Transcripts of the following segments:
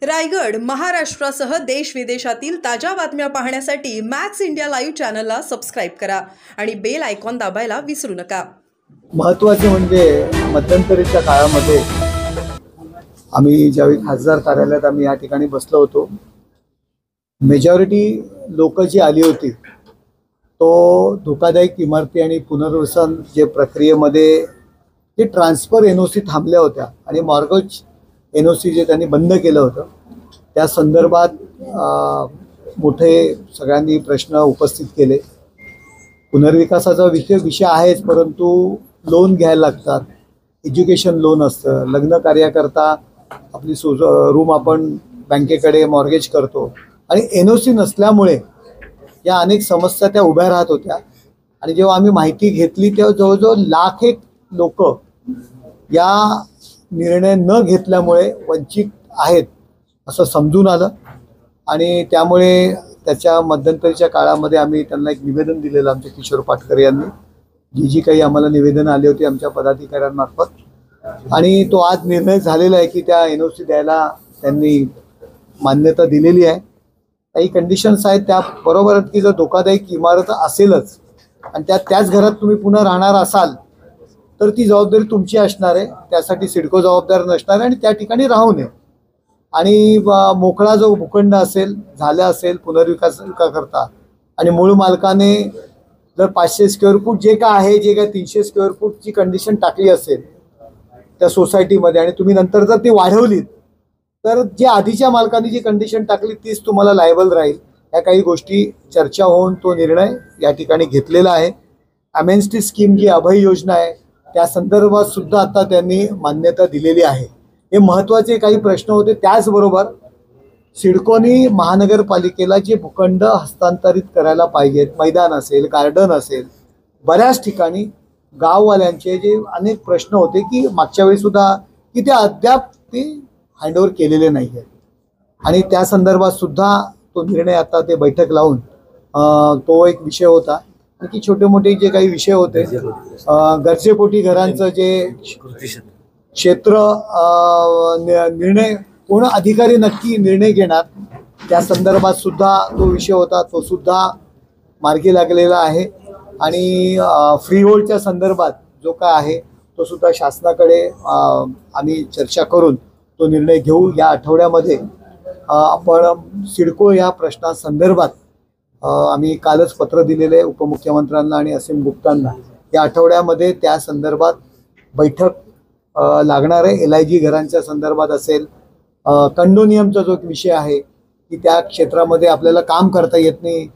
रायगड महाराष्ट्रासह देश विदेशातील ताज्या बातम्या पाहण्यासाठी मॅक्स इंडिया लाईव्ह चॅनलला सबस्क्राइब करा आणि बेल आयकॉन दाबायला विसरू नका। महत्त्वाचे म्हणजे मध्यंतरीच्या काळामध्ये आम्ही ज्यावेळी खासदार कार्यालयात आम्ही या ठिकाणी बसलो होतो, मेजॉरिटी लोक जी आली होती तो धोकादायक इमारती आणि पुनर्वसन जे प्रक्रियेमध्ये जे ट्रान्सफर एनओसी थांबल्या होत्या आणि मॉर्गेज एनओसी जे त्यांनी बंद केलं होतं त्या संदर्भात मोठे सगळ्यांनी प्रश्न उपस्थित केले। पुनर्विकासाचा विषय आहेच, परंतु लोन घ्यायला लागतात, एज्युकेशन लोन असतं, लग्न कार्याकरता आपली रूम आपण बँकेकडे मॉर्गेज करतो आणि एनओसी नसल्यामुळे या अनेक समस्या त्या उभ्या राहत होत्या। आणि जेव्हा आम्ही माहिती घेतली तेव्हा जवळजवळ 1,00,000 लोक या निर्णय न घेतल्यामुळे वंचित आहेत असं समजून आलं आणि त्यामुळे त्याच्या मध्यंतरीच्या काळामध्ये आम्ही त्यांना एक निवेदन दिलेलं आमच्या किशोर पाटकर यांनी, जी काही आम्हाला निवेदन आली होती आमच्या पदाधिकाऱ्यांमार्फत, आणि तो आज निर्णय झालेला आहे की त्या एनओसी द्यायला त्यांनी मान्यता दिलेली आहे। काही कंडिशन्स आहेत त्या बरोबर आहेत की जर धोकादायक इमारत असेलच आणि त्याच घरात तुम्ही पुन्हा राहणार असाल तर ती जबाबदारी तुमची असणार आहे, त्यासाठी सिडको जबाबदार नसणार आणि त्या ठिकाणी राहू नये। आणि मोकळा जो भूखंड झाला असेल पुनर्विकास करता आणि मूळ मालकाने जर 500 स्क्वेअर फूट जे काय आहे, जे काय 300 स्क्वेअर फूटची कंडिशन टाकली असेल त्या सोसायटीमध्ये आणि तुम्ही नंतर जर ती वाढवलीत तर जे आधीच्या मालकाने जी कंडिशन टाकली तीच तुम्हाला लायबल राहील। या काही गोष्टी चर्चा होऊन तो निर्णय या ठिकाणी घेतलेला आहे। अमेन्स्टी स्कीम जी अभय योजना आहे त्या संदर्भात सुद्धा आता त्यांनी मान्यता दिलेली आहे। हे महत्त्वाचे काही प्रश्न होते। त्याचबरोबर सिडकोनी महानगरपालिकेला जे भूखंड हस्तांतरित करायला पाहिजेत, मैदान असेल, गार्डन असेल, बऱ्याच ठिकाणी गाववाल्यांचे जे अनेक प्रश्न होते की मागच्या वेळी सुद्धा की ते अद्याप ते हँडओव्हर केलेले नाही आहेत आणि त्या संदर्भात सुद्धा तो निर्णय आता ते बैठक लावून तो एक विषय होता की छोटे मोठे जे काही विषय होते गरजेपोटी घरांचं जे क्षेत्र निर्णय कोण अधिकारी नक्की निर्णय घेणार त्या संदर्भात सुद्धा तो विषय होता, तो सुद्धा मार्गी लागलेला आहे। आणि फ्री होल्डच्या संदर्भात जो काय आहे तो सुद्धा शासनाकडे आम्ही चर्चा करून तो निर्णय घेऊ। या आठवड्यामध्ये आपण सिडको या प्रश्नासंदर्भात आम्ही कालच पत्र दिलेले उपमुख्यमंत्र्यांना आणि असीम गुप्तांना, या आठवड्यामध्ये त्या संदर्भात बैठक लागणार आहे। LIG घरांच्या संदर्भात असेल, कंडोनियमचा जो विषय आहे की त्या क्षेत्रामध्ये आपल्याला काम करता येत नाही,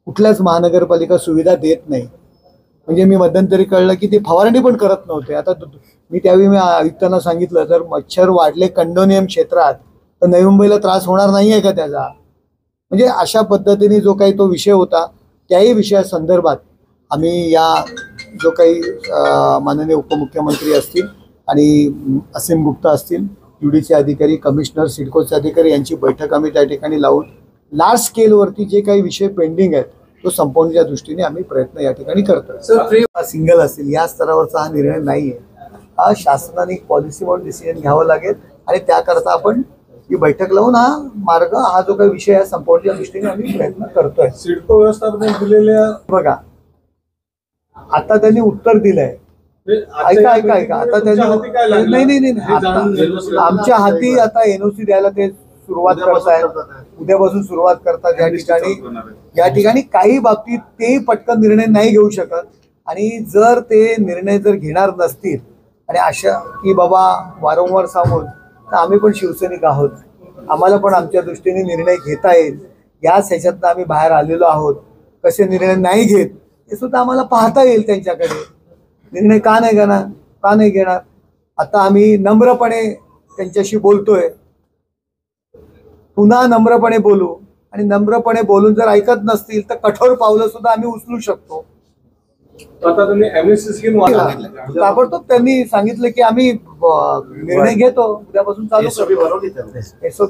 कुठल्याच महानगरपालिका सुविधा देत नाही। म्हणजे मी मध्यंतरी कळलं की ते फवारणी पण करत नव्हते। आता मी त्यावेळी मी आयुक्तांना सांगितलं जर मच्छर वाढले कंडोनियम क्षेत्रात तर नवी मुंबईला त्रास होणार नाही आहे का त्याचा। म्हणजे अशा पद्धतीने जो काही तो विषय होता त्याही विषयासंदर्भात आम्ही या जो काही माननीय उपमुख्यमंत्री असतील आणि असीम गुप्ता असतील, UDचे अधिकारी, कमिशनर, सिडकोचे अधिकारी यांची बैठक आम्ही त्या ठिकाणी लावून लार्ज स्केलवरती जे काही विषय पेंडिंग आहेत तो संपवण्याच्या दृष्टीने आम्ही प्रयत्न या ठिकाणी करतो। सिंगल असेल या स्तरावरचा हा निर्णय नाही आहे, हा शासनाने एक पॉलिसी म्हणून डिसिजन घ्यावं लागेल आणि त्याकरता आपण ही बैठक लावून हा मार्ग, हा जो काही विषय आहे संपवण्याच्या दृष्टीने आम्ही प्रयत्न करतोय। सिडको व्यवस्थापन दिलेल्या बघा आता त्यांनी उत्तर दिलंय, ऐका आता त्यांनी नाही आमच्या हाती आता एनओसी द्यायला ते सुरुवात करतायत, उद्यापासून सुरुवात करतात। या ठिकाणी काही बाबतीत तेही पटकन निर्णय नाही घेऊ शकत आणि जर ते निर्णय जर घेणार नसतील आणि अशा की बाबा वारंवार सांगून तर आम्ही पण शिवसैनिक आहोत, आम्हाला पण आमच्या दृष्टीने निर्णय घेता येईल, याच ह्याच्यातनं आम्ही बाहेर आलेलो आहोत। कसे निर्णय नाही घेत हे सुद्धा आम्हाला पाहता येईल, त्यांच्याकडे निर्णय का नाही घेणार। आता आम्ही नम्रपणे त्यांच्याशी बोलतोय, पुन्हा नम्रपणे बोलू आणि नम्रपणे बोलून जर ऐकत नसतील तर कठोर पावलं सुद्धा आम्ही उचलू शकतो। आता तुम्ही अमेन्स्टी स्कीम ताबडतोब त्यांनी सांगितलं की आम्ही निर्णय घेतो, उद्यापासून चालू करतो।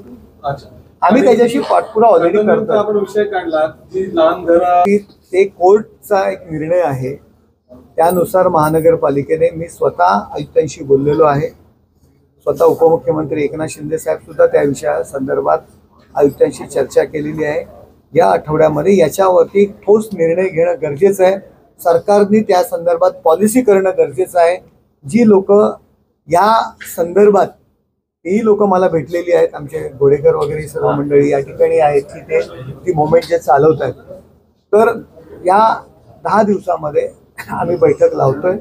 आम्ही त्याच्याशी पाठपुरावा ऑलरेडी करतो। आपण विषय काढला की लहान घरा ते कोर्टचा एक निर्णय आहे, त्यानुसार महानगरपालिकेने मी स्वतः आयुक्तांशी बोललेलो आहे स्वतः उपमुख्यमंत्री एकनाथ शिंदे साहेब सुद्धा त्या विषया संदर्भात आयुक्तांशी चर्चा केलेली आहे। या आठवड्यामध्ये याच्यावरती ठोस निर्णय घेणं गरजेचं आहे। सरकारने त्या संदर्भात पॉलिसी करणं गरजेचं आहे। जी लोक या संदर्भात ही लोक मला भेटलेली आहेत, आमचे गोडेकर वगैरे सर्व मंडळी या ठिकाणी आहेत की ते ती मुवमेंट जे चालवत आहेत। तर या 10 दिवसामध्ये आम्ही बैठक लावतोय।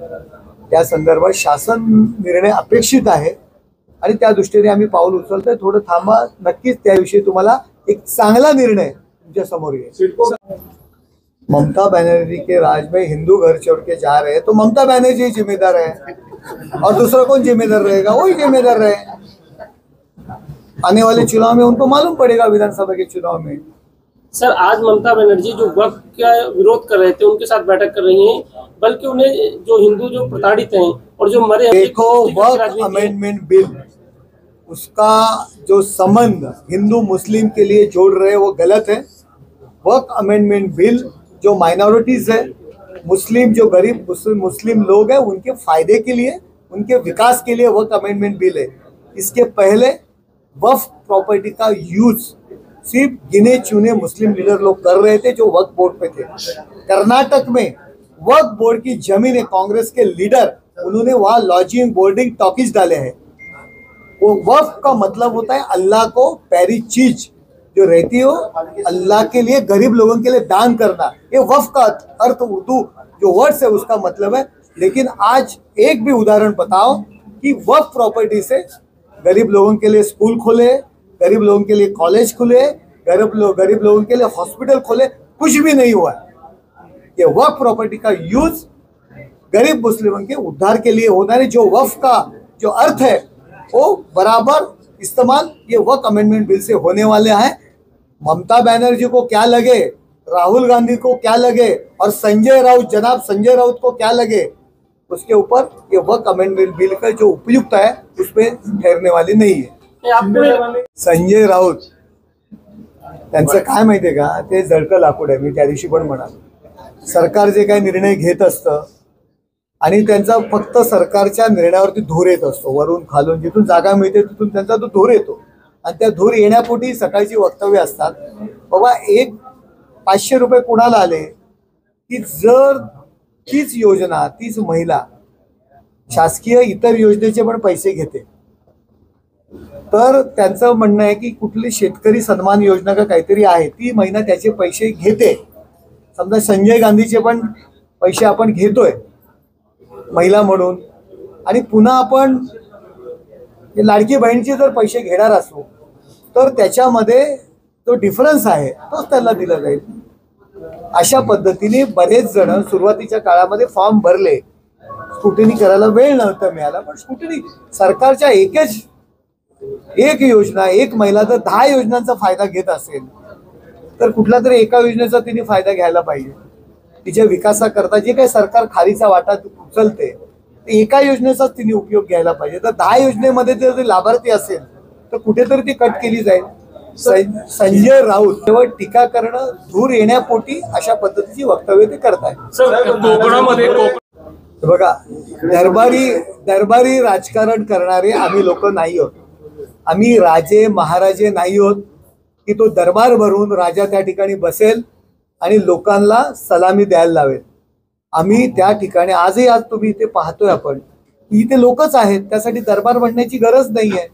त्या संदर्भात शासन निर्णय अपेक्षित आहे आणि त्या दृष्टीने आम्ही पाऊल उचलतोय। थोडं थांबा, नक्कीच त्याविषयी तुम्हाला एक चांगला निर्णय तुमच्या समोर येईल। ममता बनर्जी के राज में हिंदू घर छोड़ के जा रहे हैं तो ममता बनर्जी जिम्मेदार है और दूसरा कौन जिम्मेदार रहेगा? वही जिम्मेदार रहे। आने वाले चुनाव में उनको मालूम पड़ेगा, विधानसभा के चुनाव में। सर, आज ममता बनर्जी जो वक्फ का विरोध कर रहे थे उनके साथ बैठक कर रही हैं, बल्कि उन्हें जो हिंदू जो प्रताड़ित हैं और जो मरे, देखो वक्फ अमेंडमेंट बिल, उसका जो संबंध हिंदू मुस्लिम के लिए जोड़ रहे वो गलत है। वक्फ अमेंडमेंट बिल जो माइनॉरिटीज है, मुस्लिम जो गरीब मुस्लिम लोग हैं उनके फायदे के लिए, उनके विकास के लिए वक्फ अमेंडमेंट बिल है। इसके पहले वक्फ प्रॉपर्टी का यूज सिर्फ गिने चुने मुस्लिम लीडर लोग कर रहे थे जो वक्फ बोर्ड पे थे। कर्नाटक में वक्फ बोर्ड की जमीन है, कांग्रेस के लीडर उन्होंने वहां लॉजिंग बोर्डिंग टॉकीज डाले हैं। वो वक्फ का मतलब होता है अल्लाह को प्यारी चीज जो रहती हो अल्लाह के लिए गरीब लोगों के लिए दान करना, ये वक्फ का अर्थ उर्दू जो वर्ड्स है उसका मतलब है। लेकिन आज एक भी उदाहरण बताओ कि वक्फ प्रॉपर्टी से गरीब लोगों के लिए स्कूल खुले, गरीब लोगों के लिए कॉलेज खुले, गरीब लोगों के लिए हॉस्पिटल खुले, कुछ भी नहीं हुआ। ये वक्फ प्रॉपर्टी का यूज गरीब मुस्लिमों के उद्धार के लिए होना है। जो वक्फ का जो अर्थ है वो बराबर इस्तेमाल ये वक्फ अमेंडमेंट बिल से होने वाले हैं। ममता बनर्जी को क्या लगे, राहुल गांधी को क्या लगे और संजय राउत, जनाब संजय राउत को क्या लगे, उसके ऊपर ये वक्फ अमेंडमेंट बिल का जो उपयुक्त है उस पर ठहरने वाली नहीं है। संजय राऊत त्यांचं काय माहितीये का, ते जळकं लाकूड आहे। मी त्या दिवशी पण म्हणालो, सरकार जे काही निर्णय घेत असतं आणि त्यांचा फक्त सरकारच्या निर्णयावरती धूर येत असतो, वरून खालून जिथून जागा मिळते तिथून त्यांचा तो धूर येतो आणि त्या धूर येण्यापोटी सकाळची वक्तव्य असतात। बाबा एक 500 रुपये कुणाला आले की जर तीच योजना तीच महिला शासकीय इतर योजनेचे पण पैसे घेते तर त्यांचं म्हणणं आहे की कुठली शेतकरी सन्मान योजना का काहीतरी आहे ती महिना त्याचे पैसे घेते। समजा संजय गांधीचे पण पैसे आपण घेतोय महिला म्हणून आणि पुन्हा आपण लाडकी बहिणीचे जर पैसे घेणार असू तर त्याच्यामध्ये जो डिफरन्स आहे तोच त्यांना दिला जाईल। अशा पद्धतीने बरेच जण सुरुवातीच्या काळामध्ये फॉर्म भरले, स्क्रुटिनी करायला वेळ नव्हता मिळाला, पण स्क्रुटिनी सरकारच्या एक योजना एक महिला जर 10 योजनांचा फायदा घेत असेल तर कुठला तरी एका योजनेचा तिने फायदा घ्यायला पाहिजे। तिच्या विकासाकरता जे काही सरकार खालीचा वाटा उचलते ते एका योजनेचाच तिने उपयोग घ्यायला पाहिजे। तर 10 योजनेमध्ये जर लाभार्थी असेल तर कुठेतरी ती कट केली जाईल। संजय राऊत केवळ टीका करणं, धूर येण्यापोटी अशा पद्धतीची वक्तव्य ते करतायत। बघा, दरबारी राजकारण करणारे आम्ही लोक नाही आहोत। आम्ही राजे महाराजे नाही आहोत की तो दरबार भरून राजा त्या ठिकाणी बसेल आणि लोकांना सलामी द्यायला लावेल। आम्ही त्या ठिकाणी आज तुम्ही इथे पाहतोय आपण इथे लोकच आहेत, त्यासाठी दरबार बनण्याची गरज नाहीये।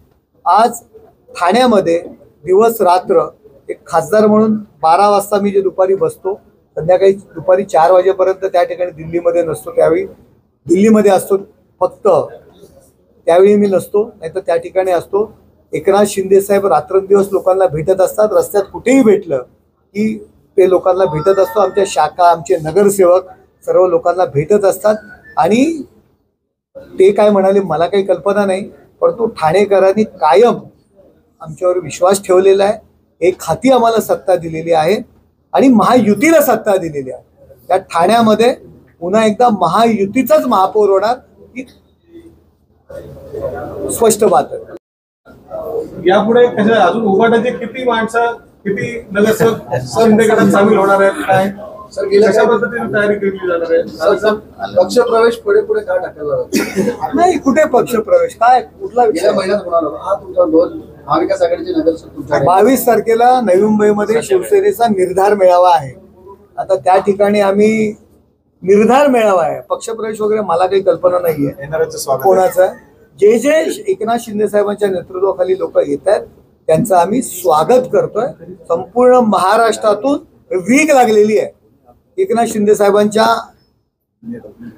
आज ठाण्यामध्ये दिवस रात्र एक खासदार म्हणून 12 वाजता मी जे दुपारी बसतो, संध्याकाळी दुपारी 4 वाजेपर्यंत त्या ठिकाणी दिल्लीमध्ये नसतो, त्यावेळी दिल्लीमध्ये असतो फक्त, त्यावेळी मी नसतो, नाहीतर त्या ठिकाणी असतो। एकनाथ शिंदे साहेब रात्रंदिवस लोकांना भेटत असतात, रस्त्यात कुठेही भेटलं की ते लोकांना भेटत असतो। आमच्या शाखा, आमचे नगरसेवक सर्व लोकांना भेटत असतात आणि ते काय म्हणाले मला काही कल्पना नाही, परंतु ठाणेकरांनी कायम आमच्यावर विश्वास ठेवलेला आहे। एक हाती आम्हाला सत्ता दिलेली आहे आणि महायुतीला सत्ता दिलेली आहे। त्या ठाण्यामध्ये पुन्हा एकदा महायुतीचाच महापौर होणार ही स्पष्ट बात आहे। यापुढे अजून उभाटाचे किती माणसं, किती नगरसेवक शिंदे गटात सामील होणार आहेत काय? सर कशा पद्धतीने तयारी केली जाणार आहे? पक्ष प्रवेश पुढे पुढे का टाकला नाही, कुठे पक्ष प्रवेश, काय कुठला गेल्या विषय? महिन्यात होणार होता. हा तुमचा दोन महाविकास आघाडीचे नगरसेवक तुमच्याकडे 22 तारखेला नवी मुंबईमध्ये शिवसेनेचा निर्धार मेळावा आहे. आता त्या ठिकाणी आम्ही निर्धार मेळावा आहे, पक्षप्रवेश वगैरे मला काही कल्पना नाहीये येणाऱ्याचं स्वागत. कोणाचं. जे जे एकनाथ शिंदे साहेबांच्या नेतृत्वाखाली लोक येत आहेत त्यांचं आम्ही स्वागत करतोय. संपूर्ण महाराष्ट्रातून वीग लागलेली आहे एकनाथ शिंदे साहेबांच्या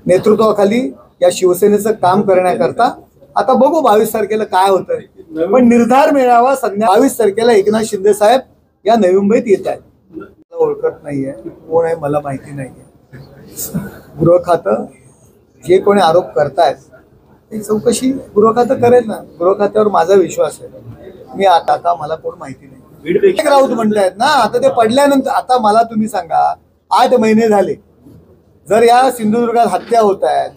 नेतृत्वाखाली या शिवसेनेचं काम करण्याकरता. आता बघू 22 तारखेला काय होतंय, पण निर्धार मेळावा संध्या 22 तारखेला एकनाथ शिंदे साहेब या नवी मुंबईत येत आहेत. मला ओळखत नाहीये, कोण आहे मला माहिती नाहीये. गृह खातं जे कोणी आरोप करतायत ती चौकशी गृह खातं करेल ना. गृह खात्यावर माझा विश्वास आहे. मी आता मला कोण माहिती नाही. विनायक राऊत म्हणतायत ना, आता ते पडल्यानंतर आता मला तुम्ही सांगा, 8 महिने झाले जर या सिंधुदुर्गात हत्या होत आहेत,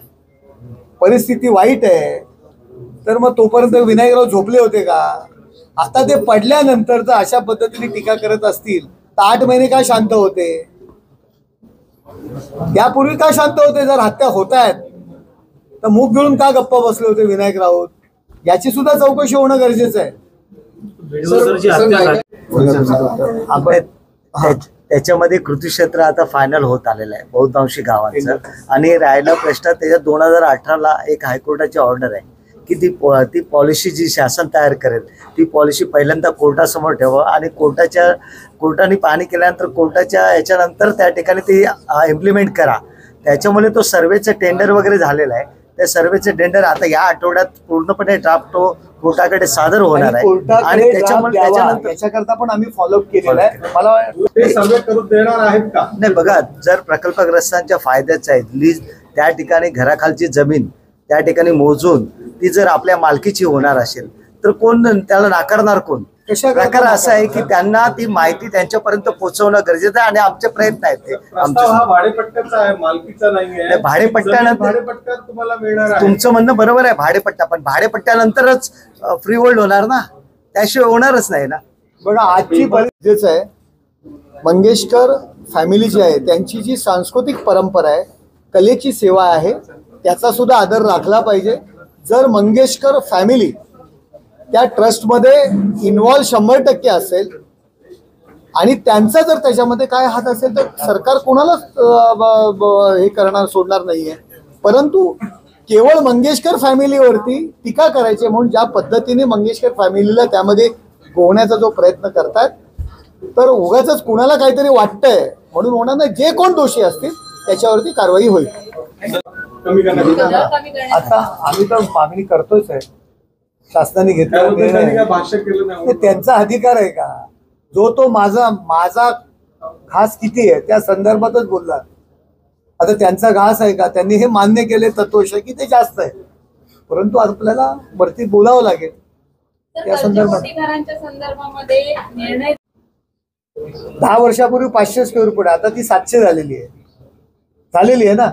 परिस्थिती वाईट आहे, तर मग तोपर्यंत विनायकराव झोपले होते का? आता ते पडल्यानंतर जर अशा पद्धतीने टीका करत असतील तर 8 महिने का शांत होते? त्यापूर्वी का शांत होते? जर हत्या होत आहेत तर मूग गिळून का गप्पा बसले होते विनायक राऊत? याची सुद्धा चौकशी होणं गरजेचं आहे. त्याच्यामध्ये कृषी क्षेत्र आता फायनल होत आलेलं आहे बहुतांशी गावांचं. आणि राहिला प्रश्न त्याच्यात 2018ला एक हायकोर्टाची ऑर्डर आहे की ती पॉलिसी जी शासन तयार करेल ती पॉलिसी पहिल्यांदा कोर्टासमोर ठेवा आणि कोर्टाने पाहणी केल्यानंतर कोर्टाच्या याच्यानंतर त्या ठिकाणी ती इम्प्लिमेंट करा. त्याच्यामुळे तो सर्वेचं टेंडर वगैरे झालेलं आहे. त्या सर्वेचं टेंडर आता या आठवड्यात पूर्णपणे ड्राफ्ट कोर्टाकडे सादर होणार आहे आणि त्याच्यानंतर याच्याकरता पण आम्ही फॉलोअप केलेला आहे. मला ते सर्वे करून देणार आहेत का? नाही, बघा, जर प्रकल्पग्रस्तांच्या फायद्याचं आहे लीज, त्या ठिकाणी घराखालची जमीन त्या ठिकाणी मोजून ती जर आपल्या मालकीची होणार असेल तर कोण त्याला नाकारणार? कोण? प्रकार असा आहे की त्यांना ती माहिती त्यांच्यापर्यंत पोहोचवणं गरजेचं आहे आणि आमचे प्रयत्न आहेत ते. प्रस्ताव हा भाडेपट्ट्याचा आहे, मालकीचा नाहीये. भाडेपट्ट्यात तुम्हाला मिळणार आहे. तुमचं म्हणणं बरोबर आहे, भाडेपट्टा, पण भाडेपट्ट्यानंतरच फ्री होल्ड होणार ना, त्याशिवाय होणारच नाही ना. बघा, आजची परिस्थितीच आहे. मंगेशकर फॅमिली जी आहे त्यांची जी सांस्कृतिक परंपरा आहे, कलेची सेवा आहे, त्याचा सुद्धा आदर राखला पाहिजे. जर मंगेशकर फॅमिली त्या ट्रस्टमध्ये इन्व्हॉल्व 100% असेल आणि त्यांचा जर त्याच्यामध्ये काय हात असेल तर सरकार कोणालाच हे करणार सोडणार नाहीये. परंतु केवळ मंगेशकर फॅमिलीवरती टीका करायची म्हणून ज्या पद्धतीने मंगेशकर फॅमिलीला त्यामध्ये गोवण्याचा जो प्रयत्न करतात तर उगाच कुणाला काहीतरी वाटतंय म्हणून होणार नाही. जे कोण दोषी असतील त्याच्यावरती कारवाई होईल. कमी करण्यात आता आम्ही तर मागणी करतोच आहे. शासनाने काय भाष्य केलं नाही? ते त्यांचा अधिकार आहे का? जो तो माझा घास किती आहे त्या संदर्भातच बोलला. आता त्यांचा घास आहे का? त्यांनी हे मान्य केले तत्वश की ते जास्त आहे, परंतु आपल्याला वरती बोलावं लागेल त्या संदर्भात. 10 वर्षापूर्वी 500 स्क्वेअर फूट, आता ती 700 झालेली आहे ना.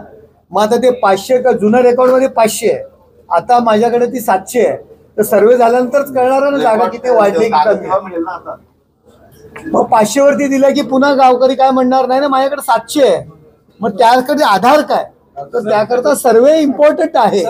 मग आता ते 500 का जुन्या रेकॉर्ड मध्ये 500 आहे, आता माझ्याकडे ती 700 आहे. तर सर्वे झाल्यानंतरच कळणार ना जागा किती वाढली की कमी. मग 500 वरती दिलं की पुन्हा गावकरी काय म्हणणार नाही ना माझ्याकडे 700 आहे. मग त्याकडे आधार काय? तर त्याकरता सर्वे इम्पॉर्टंट आहे.